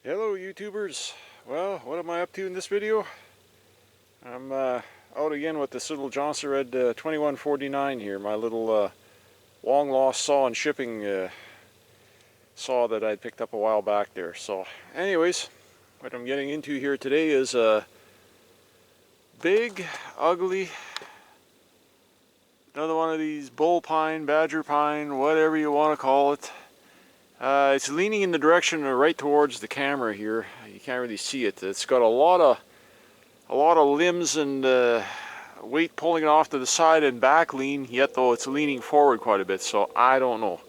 Hello YouTubers. Well, what am I up to in this video? I'm out again with this little Johnson Red 2149 here, my little long lost saw and shipping saw that I picked up a while back there. So anyways, what I'm getting into here today is a big, ugly, another one of these bull pine, badger pine, whatever you want to call it. It's leaning in the direction right towards the camera here. You can't really see it. It's got a lot of limbs and weight pulling it off to the side and back lean, yet though it's leaning forward quite a bit. So I don't know.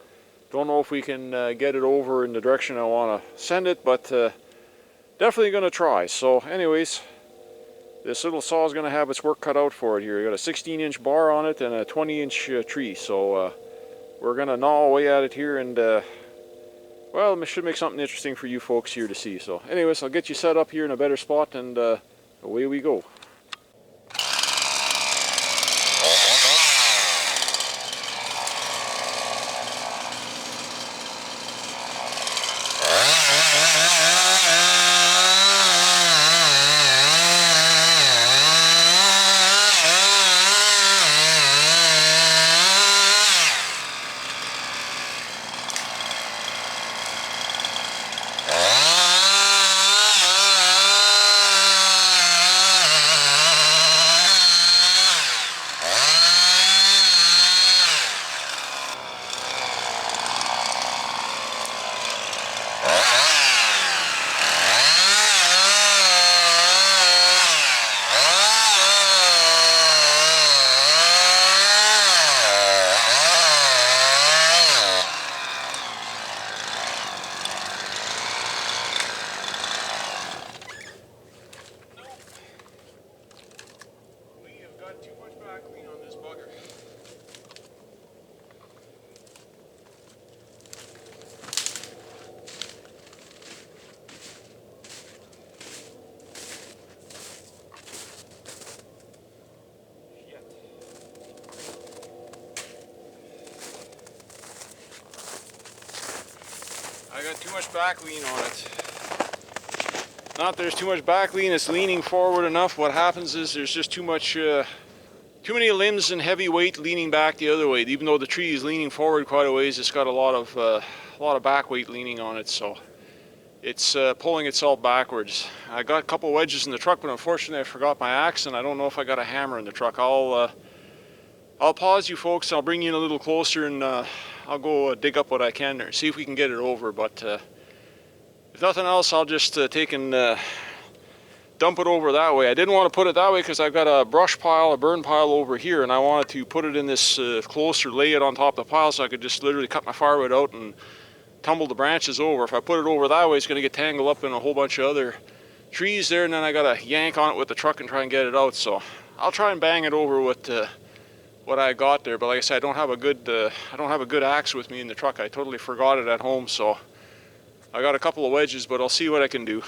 Don't know if we can get it over in the direction I want to send it, but definitely going to try. So anyways, this little saw is going to have its work cut out for it here. You got a 16-inch bar on it and a 20-inch tree. So we're going to gnaw away at it here and well, it should make something interesting for you folks here to see. So anyways, I'll get you set up here in a better spot and away we go. Too much back lean on this bugger. Shit. I got too much back lean on it. Not there's too much back lean, it's leaning forward enough. What happens is there's just too many limbs and heavy weight leaning back the other way. Even though the tree is leaning forward quite a ways, it's got a lot of back weight leaning on it, so it's pulling itself backwards. I got a couple wedges in the truck, but unfortunately I forgot my axe, and I don't know if I got a hammer in the truck. I'll pause you folks. I'll bring you in a little closer, and I'll go dig up what I can there, see if we can get it over. But if nothing else, I'll just take and dump it over that way. I didn't want to put it that way because I've got a brush pile, a burn pile over here, and I wanted to put it in this closer, lay it on top of the pile so I could just literally cut my firewood out and tumble the branches over. If I put it over that way, it's going to get tangled up in a whole bunch of other trees there, and then I got to yank on it with the truck and try and get it out. So I'll try and bang it over with what I got there. But like I said, I don't have a good axe with me in the truck. I totally forgot it at home, so I got a couple of wedges, but I'll see what I can do.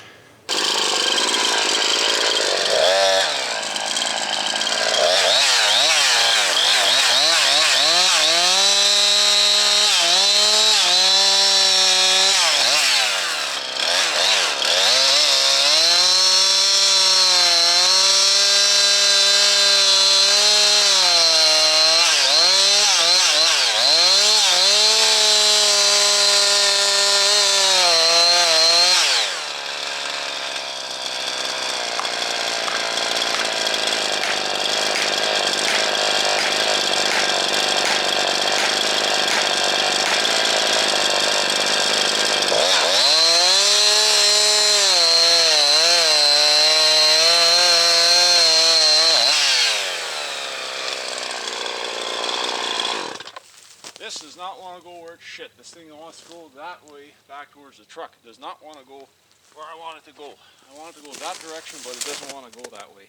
This does not want to go where it's shit. This thing wants to go that way, back towards the truck. It does not want to go where I want it to go. I want it to go that direction, but it doesn't want to go that way.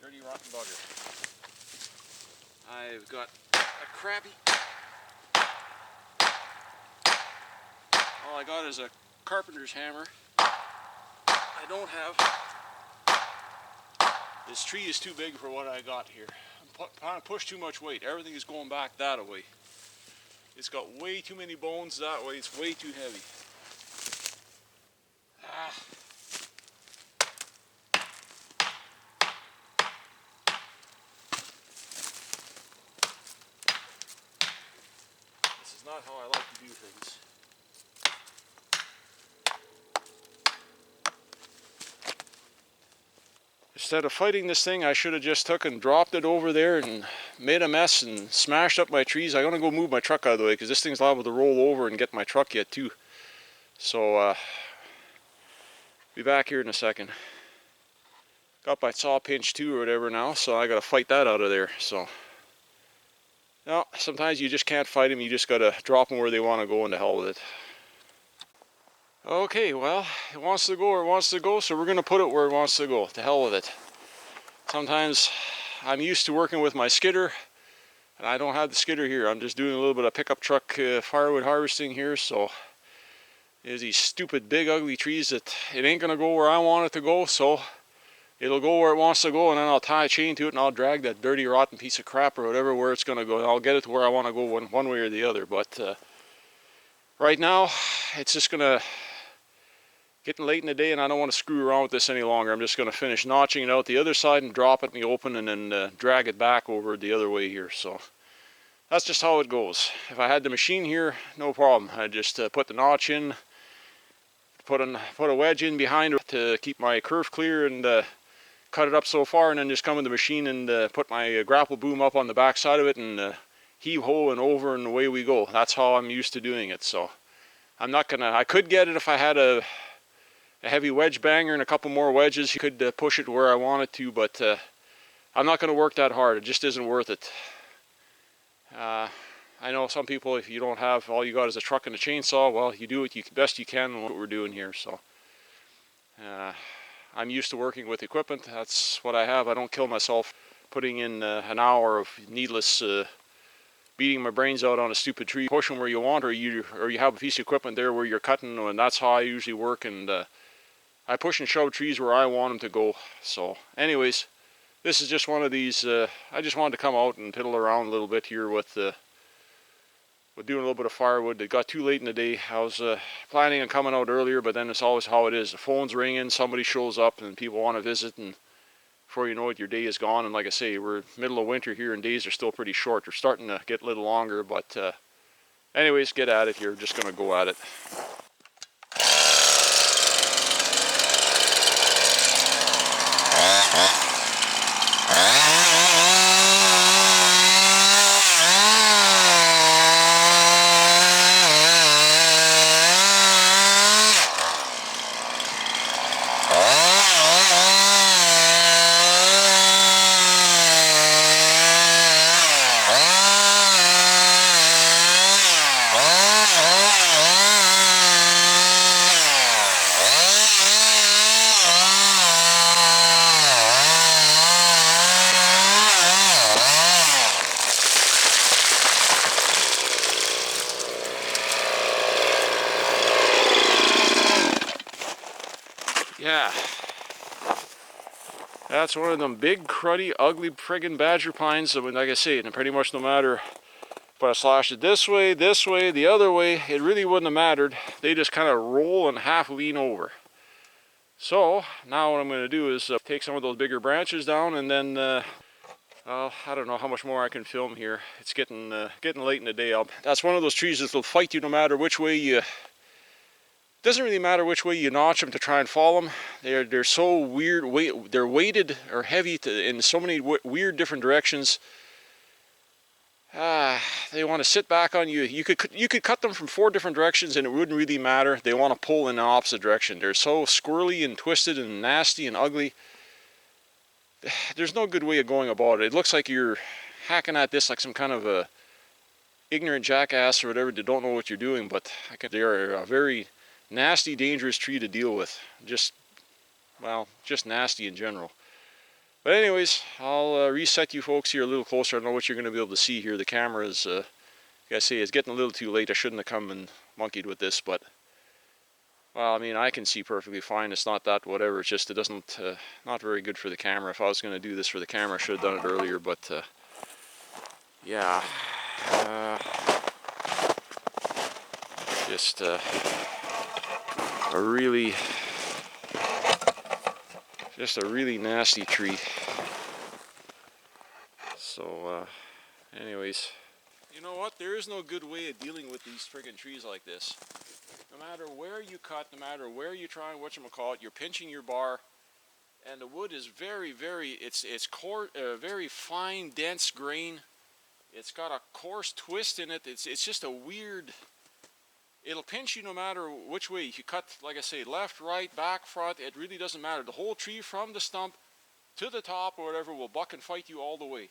Dirty rotten bugger. I've got a crappy. All I got is a carpenter's hammer. I don't have. This tree is too big for what I got here. I'm trying to push too much weight. Everything is going back that way. It's got way too many bones that way. It's way too heavy. Ah. This is not how I like to do things. Instead of fighting this thing, I should have just took and dropped it over there and made a mess and smashed up my trees. I'm gonna go move my truck out of the way because this thing's liable to roll over and get my truck yet too. So be back here in a second. Got my saw pinch too or whatever now, so I gotta fight that out of there. So no, sometimes you just can't fight them. You just gotta drop them where they want to go and to hell with it. Okay, well, it wants to go where it wants to go, so we're gonna put it where it wants to go. To hell with it. Sometimes I'm used to working with my skidder, and I don't have the skidder here. I'm just doing a little bit of pickup truck firewood harvesting here, so there's these stupid big ugly trees that it ain't gonna go where I want it to go, so it'll go where it wants to go, and then I'll tie a chain to it and I'll drag that dirty rotten piece of crap or whatever where it's gonna go. I'll get it to where I want to go one way or the other, but right now it's just gonna getting late in the day and I don't want to screw around with this any longer. I'm just gonna finish notching it out the other side and drop it in the open and then drag it back over the other way here. So that's just how it goes. If I had the machine here, no problem. I'd just put the notch in, put a wedge in behind it to keep my curve clear and cut it up so far, and then just come in the machine and put my grapple boom up on the back side of it and heave-ho and over and away we go. That's how I'm used to doing it. So I'm not gonna, I could get it if I had a heavy wedge banger and a couple more wedges. You could push it where I want it to, but I'm not gonna work that hard. It just isn't worth it. I know some people, if you don't have, all you got is a truck and a chainsaw, well, you do what you best you can, what we're doing here. So I'm used to working with equipment. That's what I have. I don't kill myself putting in an hour of needless beating my brains out on a stupid tree. Push them where you want, or you have a piece of equipment there where you're cutting, and that's how I usually work. And I push and shove trees where I want them to go. So anyways, this is just one of these. I just wanted to come out and piddle around a little bit here with doing a little bit of firewood. It got too late in the day. I was planning on coming out earlier, but then it's always how it is. The phone's ringing, somebody shows up, and people want to visit, and before you know it, your day is gone. And like I say, we're middle of winter here, and days are still pretty short. They're starting to get a little longer, but anyways, get at it here. Just going to go at it. Yeah, that's one of them big, cruddy, ugly, friggin' badger pines. That, like I say, and pretty much no matter if I slashed it this way, the other way, it really wouldn't have mattered. They just kind of roll and half lean over. So now what I'm going to do is take some of those bigger branches down, and then I don't know how much more I can film here. It's getting late in the day. That's one of those trees that will fight you no matter which way you. Doesn't really matter which way you notch them to try and fall them. They're so weird. They're weighted or heavy in so many weird different directions. They want to sit back on you. You could cut them from 4 different directions and it wouldn't really matter. They want to pull in the opposite direction. They're so squirrely and twisted and nasty and ugly. There's no good way of going about it. It looks like you're hacking at this like some kind of a ignorant jackass or whatever that don't know what you're doing. But they're a very nasty, dangerous tree to deal with. Just nasty in general. But anyways, I'll reset you folks here a little closer. I don't know what you're going to be able to see here. The camera is, like I say, it's getting a little too late. I shouldn't have come and monkeyed with this, but, well, I mean, I can see perfectly fine. It's not that whatever. It's just it doesn't, not very good for the camera. If I was going to do this for the camera, I should have done it earlier, but, yeah. Just a really nasty tree. So anyways, you know what, there is no good way of dealing with these friggin' trees like this. No matter where you cut, no matter where you try and whatchamacallit, you're pinching your bar, and the wood is very very fine, dense grain. It's got a coarse twist in it. It's just a weird, it'll pinch you no matter which way you cut. Like I say, left, right, back, front, it really doesn't matter. The whole tree from the stump to the top or whatever will buck and fight you all the way.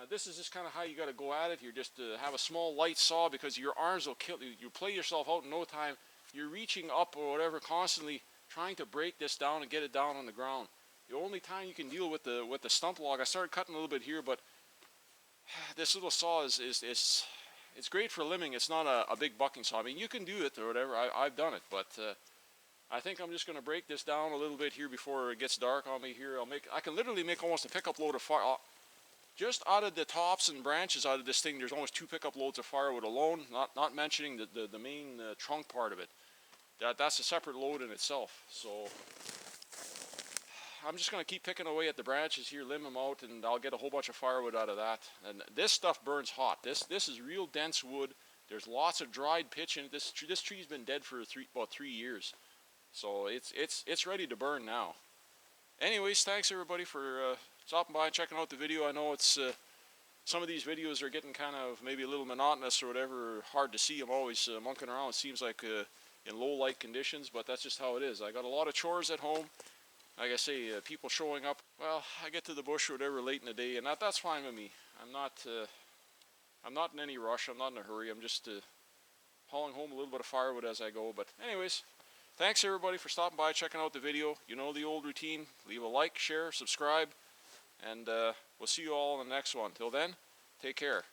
This is just kind of how you got to go at it. You're just have a small light saw, because your arms will kill you. You play yourself out in no time. You're reaching up or whatever, constantly trying to break this down and get it down on the ground. The only time you can deal with the stump log, I started cutting a little bit here, but this little saw is it's great for limbing. It's not a big bucking saw. I mean, you can do it or whatever. I've done it, but I think I'm just going to break this down a little bit here before it gets dark on me here. I can literally make almost a pickup load of fire. Just out of the tops and branches out of this thing, there's almost 2 pickup loads of firewood alone, not mentioning the main trunk part of it. That's a separate load in itself. So I'm just going to keep picking away at the branches here, limb them out, and I'll get a whole bunch of firewood out of that. And this stuff burns hot. This is real dense wood. There's lots of dried pitch in it. This tree's been dead for about 3 years. So it's ready to burn now. Anyways, thanks everybody for stopping by and checking out the video. I know it's some of these videos are getting kind of maybe a little monotonous or whatever, hard to see. I'm always monkeying around, it seems like, in low light conditions, but that's just how it is. I got a lot of chores at home. Like I say, people showing up. Well, I get to the bush or whatever late in the day, and that's fine with me. I'm not in any rush. I'm not in a hurry. I'm just hauling home a little bit of firewood as I go. But anyways, thanks everybody for stopping by, checking out the video. You know the old routine. Leave a like, share, subscribe, and we'll see you all in the next one. Till then, take care.